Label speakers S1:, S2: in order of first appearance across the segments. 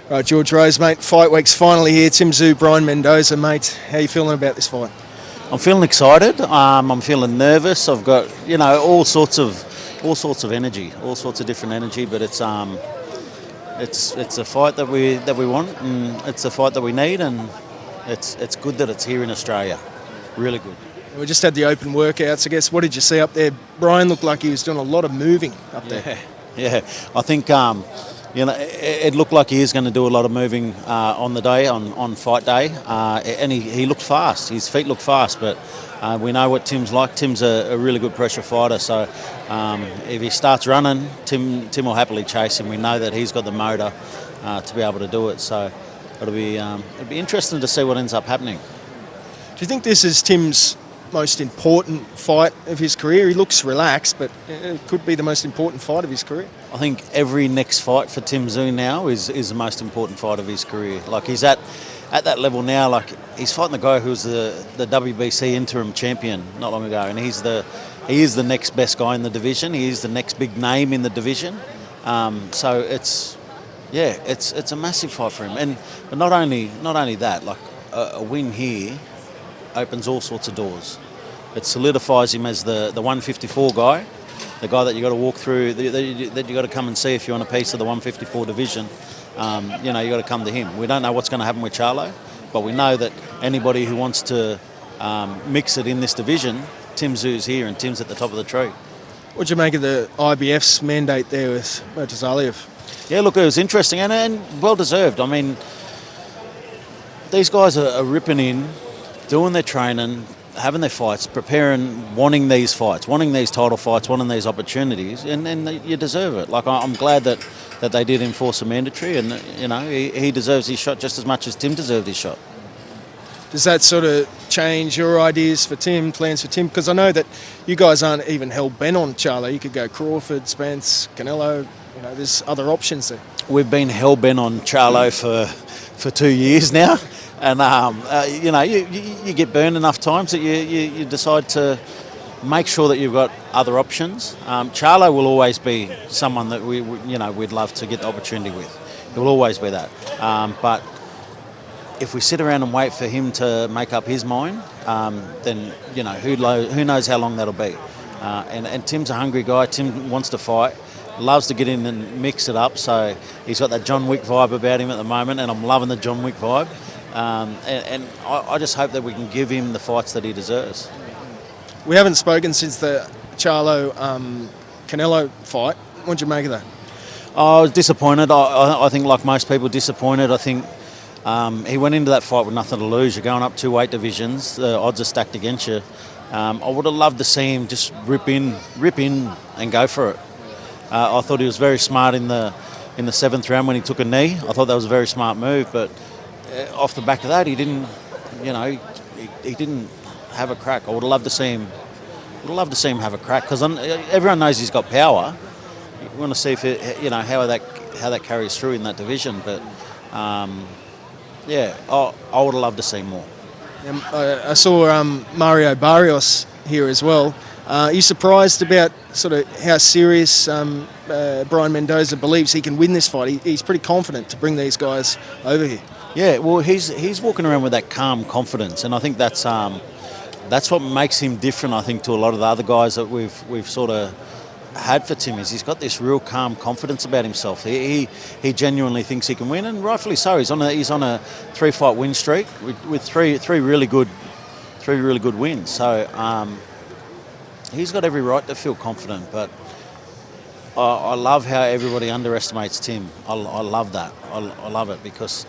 S1: Right, George Rose, mate. Fight week's finally here. Tszyu, Brian Mendoza, mate. How are you feeling about this fight?
S2: I'm feeling excited. I'm feeling nervous. I've got all sorts of energy, all sorts of different energy. But it's a fight that we want, and it's a fight that we need, and it's good that it's here in Australia. Really good.
S1: We just had the open workouts. I guess. What did you see up there? Brian looked like he was doing a lot of moving up there.
S2: Yeah. I think it looked like he is going to do a lot of moving on the day, on fight day, and he looked fast. His feet looked fast, but we know what Tim's like. Tim's a really good pressure fighter, so if he starts running, Tim will happily chase him. We know that he's got the motor to be able to do it, so it'll be interesting to see what ends up happening.
S1: Do you think this is Tim's most important fight of his career? He looks relaxed, but it could be the most important fight of his career.
S2: I think every next fight for Tszyu now is the most important fight of his career. Like, he's at that level now. Like, he's fighting the guy who was the WBC interim champion not long ago, and he is the next best guy in the division. He is the next big name in the division. So it's a massive fight for him. But not only that, like a win here opens all sorts of doors. It solidifies him as the 154 guy, the guy that you got to walk through, that you got to come and see if you want a piece of the 154 division. You got to come to him. We don't know what's going to happen with Charlo, but we know that anybody who wants to mix it in this division, Tszyu's here, and Tim's at the top of the tree.
S1: What do you make of the IBF's mandate there with Murtazaliev?
S2: Yeah, look, it was interesting and well deserved. I mean, these guys are ripping in, doing their training, having their fights, preparing, wanting these fights, wanting these title fights, wanting these opportunities, and you deserve it. Like, I'm glad that they did enforce a mandatory, and he deserves his shot just as much as Tim deserved his shot.
S1: Does that sort of change your ideas for Tim, plans for Tim? Because I know that you guys aren't even hell-bent on Charlo. You could go Crawford, Spence, Canelo. There's other options there.
S2: We've been hell-bent on Charlo for 2 years now. And, you get burned enough times that you decide to make sure that you've got other options. Charlo will always be someone that we'd love to get the opportunity with. It will always be that. But if we sit around and wait for him to make up his mind, then, who knows how long that'll be. And Tim's a hungry guy. Tim wants to fight, loves to get in and mix it up. So he's got that John Wick vibe about him at the moment, and I'm loving the John Wick vibe. And I just hope that we can give him the fights that he deserves.
S1: We haven't spoken since the Charlo Canelo fight. What did you make of that?
S2: I was disappointed. I think, like most people, disappointed. I think he went into that fight with nothing to lose. You're going up 2 weight divisions. The odds are stacked against you. I would have loved to see him just rip in and go for it. I thought he was very smart in the 7th round when he took a knee. I thought that was a very smart move, but off the back of that, he didn't, he didn't have a crack. I would have loved to see him. Have a crack, because everyone knows he's got power. We want to see if how that carries through in that division. But I would have loved to see more.
S1: I saw Mario Barrios here as well. Are you surprised about sort of how serious Brian Mendoza believes he can win this fight? He's pretty confident to bring these guys over here. Yeah,
S2: well, he's walking around with that calm confidence, and I think that's what makes him different. I think to a lot of the other guys that we've sort of had for Tim, is he's got this real calm confidence about himself. He genuinely thinks he can win, and rightfully so. He's on a 3-fight win streak with three really good wins. So he's got every right to feel confident. But I love how everybody underestimates Tim. I love that. I love it, because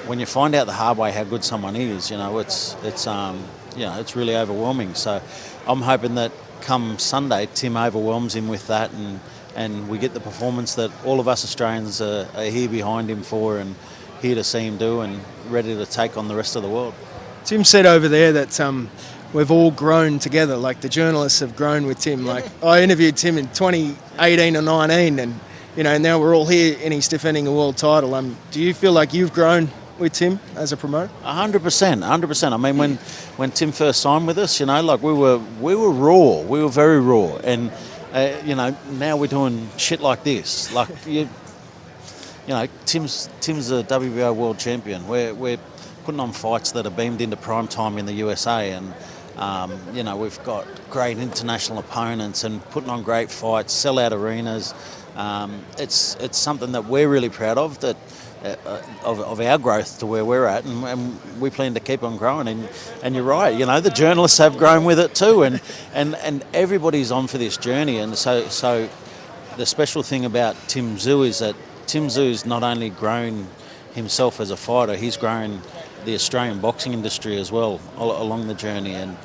S2: when you find out the hard way how good someone is, it's really overwhelming. So I'm hoping that come Sunday, Tim overwhelms him with that, and we get the performance that all of us Australians are here behind him for, and here to see him do, and ready to take on the rest of the world. Tim said over there that we've all grown together, like the journalists have grown with Tim. Like, I interviewed Tim in 2018 or 19, and now we're all here and he's defending a world title. Do you feel like you've grown with Tim as a promoter? 100%. I mean, when Tim first signed with us, like we were raw. We were very raw, and now we're doing shit like this. Like Tim's a WBO world champion. We're putting on fights that are beamed into prime time in the USA, and we've got great international opponents and putting on great fights, sell out arenas. It's something that we're really proud of, that of our growth to where we're at, and we plan to keep on growing. And you're right, the journalists have grown with it too, and everybody's on for this journey. And so the special thing about Tszyu is that Tszyu's not only grown himself as a fighter, he's grown the Australian boxing industry as well along the journey. And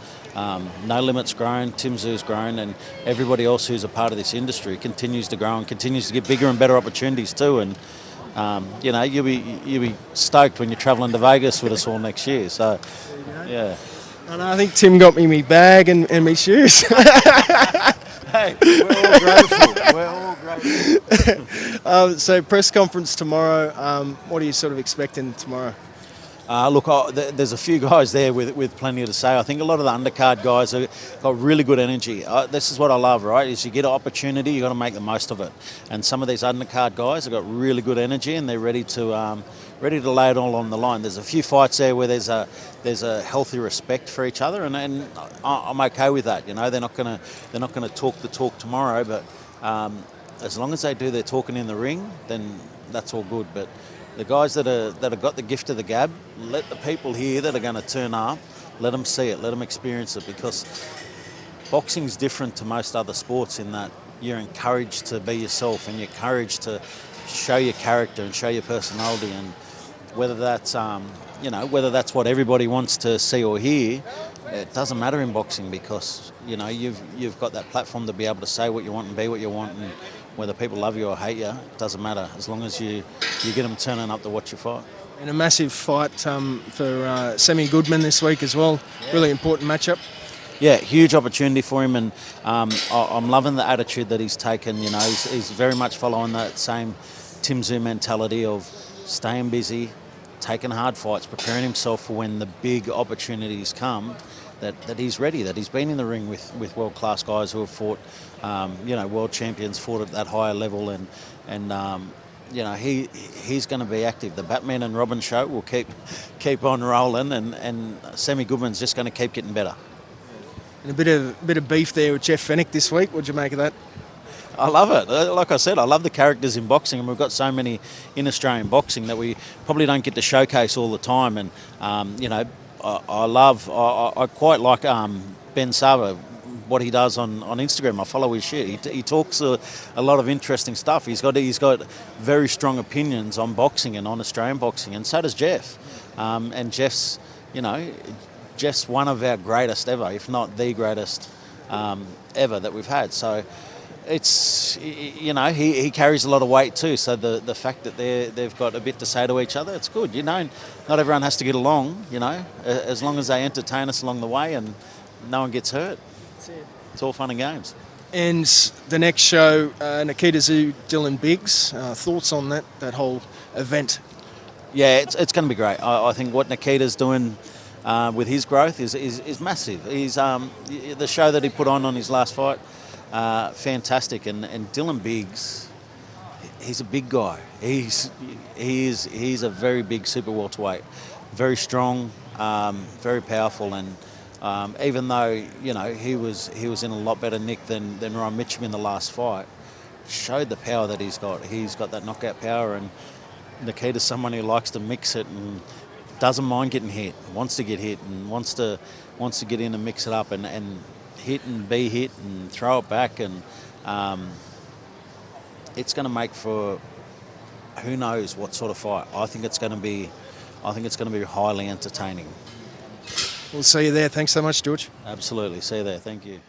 S2: No Limit's grown, Tszyu's grown, and everybody else who's a part of this industry continues to grow and continues to get bigger and better opportunities too. And you'll be stoked when you're travelling to Vegas with us all next year. So, yeah.
S1: And I think Tim got me my bag and my shoes.
S2: Hey, we're all grateful. We're all grateful.
S1: So press conference tomorrow. What are you sort of expecting tomorrow?
S2: There's a few guys there with plenty to say. I think a lot of the undercard guys have got really good energy. This is what I love, right? Is you get an opportunity, you got to make the most of it. And some of these undercard guys have got really good energy, and they're ready to lay it all on the line. There's a few fights there where there's a healthy respect for each other, and I'm okay with that. They're not gonna talk the talk tomorrow, but as long as they do their talking in the ring, then that's all good. But the guys that have got the gift of the gab, let the people here that are going to turn up, let them see it, let them experience it, because boxing's different to most other sports in that you're encouraged to be yourself and you're encouraged to show your character and show your personality. And whether that's what everybody wants to see or hear, it doesn't matter in boxing, because you've got that platform to be able to say what you want and be what you want, and whether people love you or hate you, it doesn't matter, as long as you get them turning up to watch you fight.
S1: And a massive fight for SAMY Goodman this week as well. Yeah. Really important matchup.
S2: Yeah, huge opportunity for him, and I'm loving the attitude that he's taken. He's very much following that same Tszyu mentality of staying busy, taking hard fights, preparing himself for when the big opportunities come, that he's ready, that he's been in the ring with world-class guys who have fought, world champions, fought at that higher level, and he's going to be active. The Batman and Robin show will keep on rolling, and SAMY Goodman's just going to keep getting better.
S1: And a bit of beef there with Jeff Fennick this week. What'd you make of that?
S2: I love it. Like I said, I love the characters in boxing, and we've got so many in Australian boxing that we probably don't get to showcase all the time. And I quite like Ben Sava, what he does on Instagram. I follow his shit. He talks a lot of interesting stuff. He's got very strong opinions on boxing and on Australian boxing, and so does Jeff. And Jeff's one of our greatest ever, if not the greatest ever that we've had. So it's, he carries a lot of weight too. So the fact that they've got a bit to say to each other, it's good. Not everyone has to get along. As long as they entertain us along the way and no one gets hurt. It's all fun and games.
S1: And the next show, Nikita Tszyu, Dylan Biggs. Thoughts on that whole event?
S2: Yeah, it's going to be great. I think what Nikita's doing with his growth is massive. He's the show that he put on his last fight, fantastic. And Dylan Biggs, he's a big guy. He's a very big super welterweight, very strong, very powerful, and even though he was in a lot better nick than Ryan Mitchum in the last fight, showed the power that he's got. He's got that knockout power, and Nikita's someone who likes to mix it and doesn't mind getting hit, wants to get hit, and wants to get in and mix it up and hit and be hit and throw it back, and it's going to make for who knows what sort of fight. I think it's going to be highly entertaining.
S1: We'll see you there. Thanks so much, George.
S2: Absolutely. See you there. Thank you.